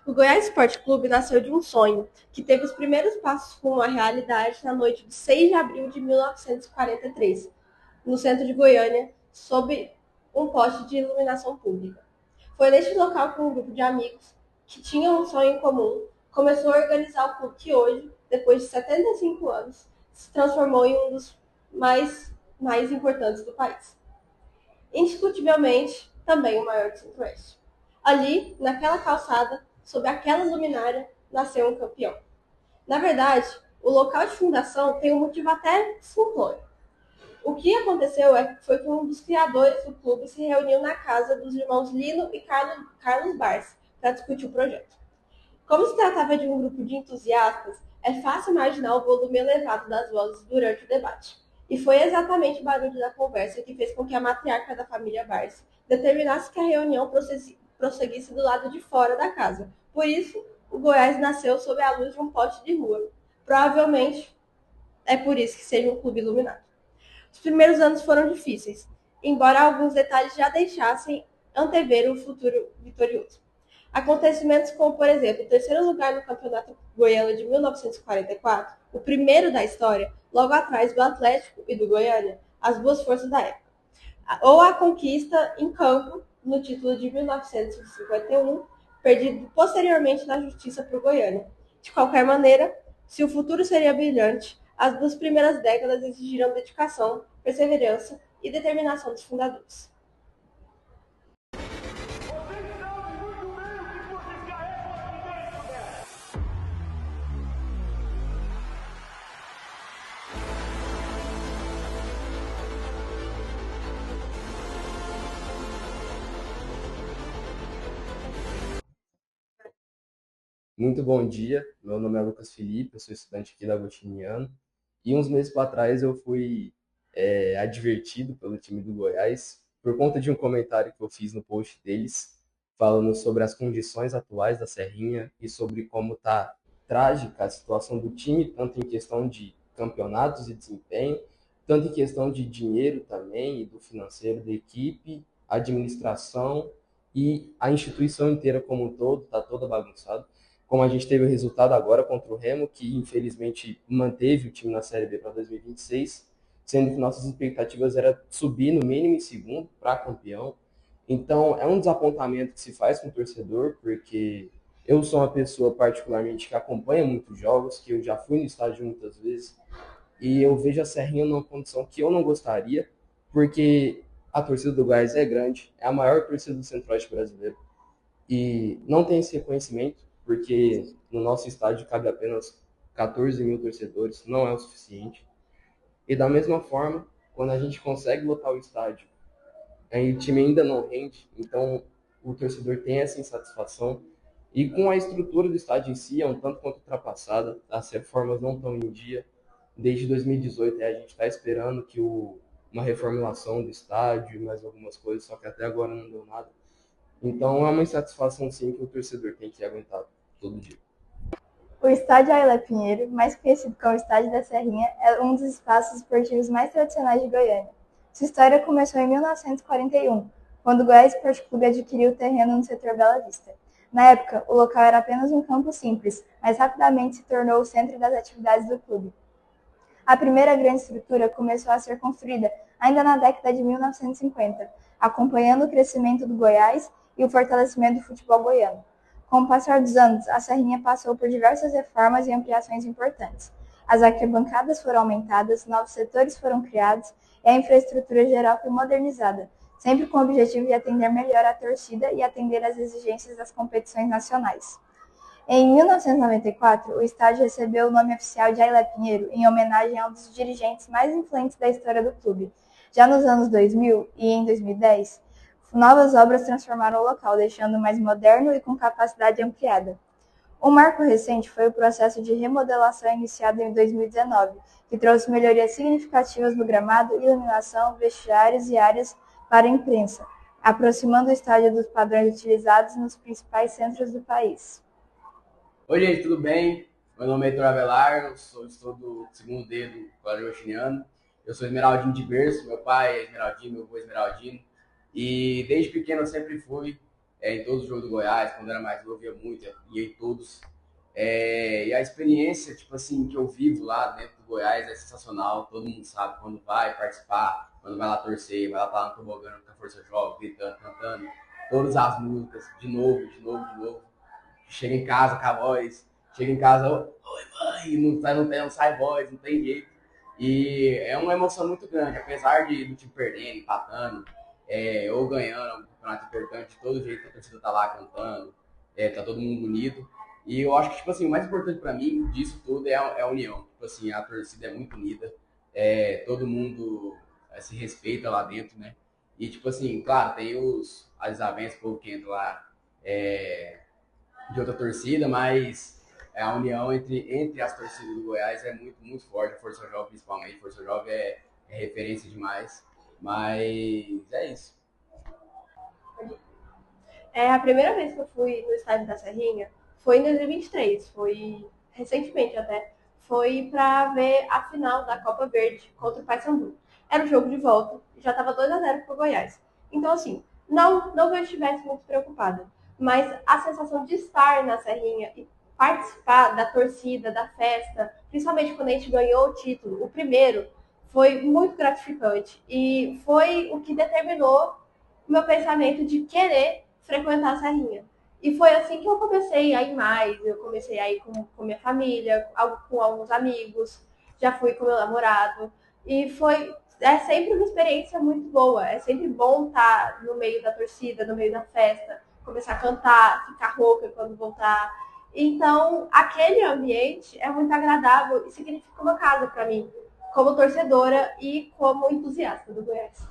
O Goiás Esporte Clube nasceu de um sonho, que teve os primeiros passos rumo à realidade na noite de 6 de abril de 1943, no centro de Goiânia, sob um poste de iluminação pública. Foi neste local que um grupo de amigos, que tinham um sonho em comum, começou a organizar o clube que hoje, depois de 75 anos, se transformou em um dos mais importantes do país. Indiscutivelmente, também o maior do Centro-Oeste. Ali, naquela calçada, sob aquela luminária, nasceu um campeão. Na verdade, o local de fundação tem um motivo até simplório. O que aconteceu foi que um dos criadores do clube se reuniu na casa dos irmãos Lino e Carlos Barsi para discutir o projeto. Como se tratava de um grupo de entusiastas, é fácil imaginar o volume elevado das vozes durante o debate. E foi exatamente o barulho da conversa que fez com que a matriarca da família Barsi determinasse que a reunião prosseguisse do lado de fora da casa. Por isso, o Goiás nasceu sob a luz de um poste de rua. Provavelmente é por isso que seja um clube iluminado. Os primeiros anos foram difíceis, embora alguns detalhes já deixassem antever o futuro vitorioso. Acontecimentos como, por exemplo, o terceiro lugar no Campeonato Goiano de 1944, o primeiro da história, logo atrás do Atlético e do Goiânia, as duas forças da época. Ou a conquista em campo no título de 1951, perdido posteriormente na justiça por Goiânia. De qualquer maneira, se o futuro seria brilhante, as duas primeiras décadas exigiram dedicação, perseverança e determinação dos fundadores. Muito bom dia, meu nome é Lucas Felipe, eu sou estudante aqui da Agostiniano e uns meses para trás eu fui advertido pelo time do Goiás por conta de um comentário que eu fiz no post deles, falando sobre as condições atuais da Serrinha e sobre como está trágica a situação do time, tanto em questão de campeonatos e desempenho, tanto em questão de dinheiro também e do financeiro da equipe, administração e a instituição inteira como um todo, está toda bagunçada como a gente teve o resultado agora contra o Remo, que infelizmente manteve o time na Série B para 2026, sendo que nossas expectativas era subir no mínimo em segundo para campeão. Então é um desapontamento que se faz com o torcedor, porque eu sou uma pessoa particularmente que acompanha muitos jogos, que eu já fui no estádio muitas vezes, e eu vejo a Serrinha numa condição que eu não gostaria, porque a torcida do Goiás é grande, é a maior torcida do Centro-Oeste brasileiro e não tem esse reconhecimento, porque no nosso estádio cabe apenas 14 mil torcedores, não é o suficiente. E da mesma forma, quando a gente consegue lotar o estádio, aí o time ainda não rende, então o torcedor tem essa insatisfação. E com a estrutura do estádio em si, é um tanto quanto ultrapassada, as reformas não estão em dia. Desde 2018 a gente está esperando que uma reformulação do estádio e mais algumas coisas, só que até agora não deu nada. Então é uma insatisfação sim que o torcedor tem que aguentar todo dia. O Estádio Ailé Pinheiro, mais conhecido como Estádio da Serrinha, é um dos espaços esportivos mais tradicionais de Goiânia. Sua história começou em 1941, quando o Goiás Esporte Clube adquiriu o terreno no setor Bela Vista. Na época, o local era apenas um campo simples, mas rapidamente se tornou o centro das atividades do clube. A primeira grande estrutura começou a ser construída ainda na década de 1950, acompanhando o crescimento do Goiás e o fortalecimento do futebol goiano. Com o passar dos anos, a Serrinha passou por diversas reformas e ampliações importantes. As arquibancadas foram aumentadas, novos setores foram criados e a infraestrutura geral foi modernizada, sempre com o objetivo de atender melhor a torcida e atender às exigências das competições nacionais. Em 1994, o estádio recebeu o nome oficial de Ailé Pinheiro, em homenagem a um dos dirigentes mais influentes da história do clube. Já nos anos 2000 e em 2010, novas obras transformaram o local, deixando mais moderno e com capacidade ampliada. Um marco recente foi o processo de remodelação iniciado em 2019, que trouxe melhorias significativas no gramado, iluminação, vestiários e áreas para a imprensa, aproximando o estádio dos padrões utilizados nos principais centros do país. Oi, gente, tudo bem? Meu nome é Heitor Avelar, estou do segundo D do Colégio Agostiniano. Eu sou esmeraldino de berço, meu pai é esmeraldino, meu avô é esmeraldino. E desde pequeno eu sempre fui em todos os jogos do Goiás. Quando era mais novo, ia em todos. E a experiência, tipo assim, que eu vivo lá dentro do Goiás é sensacional. Todo mundo sabe quando vai participar, quando vai lá torcer, vai lá estar no tobogã com a Força Jovem, gritando, cantando todas as músicas, de novo, de novo, de novo. Chega em casa com a voz, chega em casa, oi mãe, não sai voz, não tem jeito. E é uma emoção muito grande, apesar do time perdendo, empatando, ou ganhando um campeonato importante, de todo jeito a torcida tá lá cantando, tá todo mundo unido. E eu acho que, tipo assim, o mais importante para mim disso tudo é a união. Tipo assim, a torcida é muito unida, todo mundo se respeita lá dentro, né? E, tipo assim, claro, tem as desavenças, o povo que entra lá de outra torcida, mas a união entre as torcidas do Goiás é muito, muito forte. A Força Jovem, principalmente. A Força Jovem é referência demais. Mas é isso. A primeira vez que eu fui no estádio da Serrinha foi em 2023, foi recentemente até. Foi para ver a final da Copa Verde contra o Paysandu. Era um jogo de volta, já estava 2-0 pro Goiás. Então, assim, não que eu estivesse muito preocupada, mas a sensação de estar na Serrinha e participar da torcida, da festa, principalmente quando a gente ganhou o título, o primeiro, foi muito gratificante. E foi o que determinou o meu pensamento de querer frequentar a Serrinha. E foi assim que eu comecei a ir mais. Eu comecei a ir com minha família, com alguns amigos, já fui com meu namorado. E é sempre uma experiência muito boa. É sempre bom estar no meio da torcida, no meio da festa, começar a cantar, ficar rouca quando voltar. Então, aquele ambiente é muito agradável e significa uma casa para mim, como torcedora e como entusiasta do Goiás.